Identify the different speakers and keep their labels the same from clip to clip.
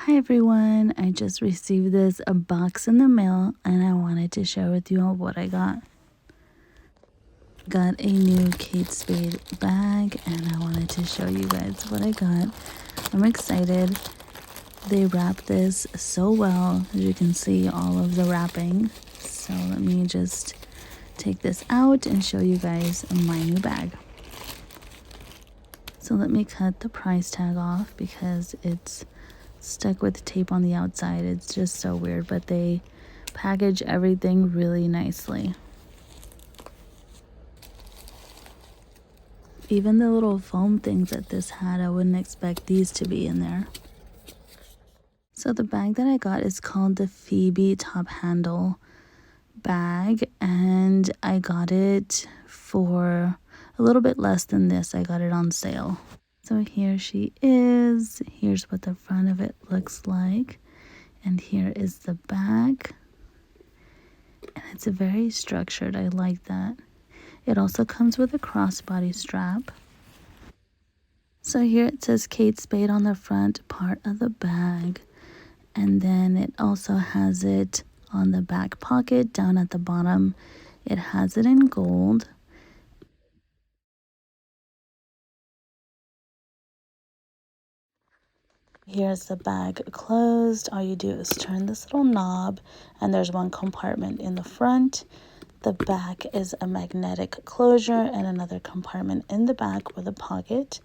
Speaker 1: Hi everyone, I just received this a box in the mail and I wanted to share with you all what I got. Got a new Kate Spade bag and I wanted to show you guys what I got. I'm excited. They wrapped this so well, as you can see all of the wrapping. So let me just take this out and show you guys my new bag. So let me cut the price tag off because it's stuck with tape on the outside. It's just so weird, but they package everything really nicely. Even the little foam things that this had, I wouldn't expect these to be in there. So the bag that I got is called the Phoebe Top Handle bag, and I got it for a little bit less than this. I got it on sale. So here she is. Here's what the front of it looks like. And here is the back. And it's very structured. I like that. It also comes with a crossbody strap. So here it says Kate Spade on the front part of the bag. And then it also has it on the back pocket down at the bottom. It has it in gold. Here's the bag closed. All you do is turn this little knob and there's one compartment in the front. The back is a magnetic closure and another compartment in the back with a pocket.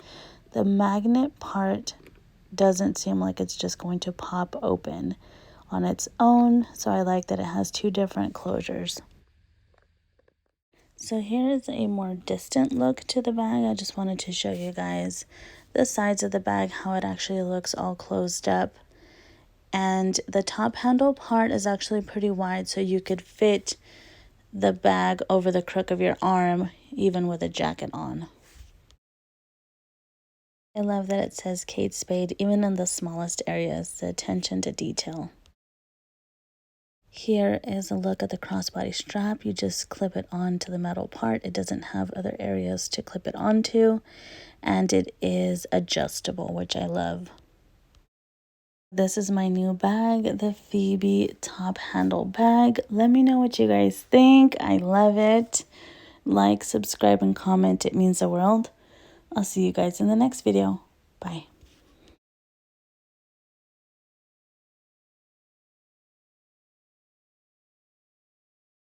Speaker 1: The magnet part doesn't seem like it's just going to pop open on its own, so I like that it has two different closures. So here is a more distant look to the bag. I just wanted to show you guys the sides of the bag, how it actually looks all closed up. And the top handle part is actually pretty wide, so you could fit the bag over the crook of your arm, even with a jacket on. I love that it says Kate Spade, even in the smallest areas, the attention to detail. Here is a look at the crossbody strap. You just clip it onto the metal part. It doesn't have other areas to clip it onto, and it is adjustable, which I love. This is my new bag, the Phoebe Top Handle bag. Let me know what you guys think. I love it. Like, subscribe, and comment. It means the world. I'll see you guys in the next video. Bye.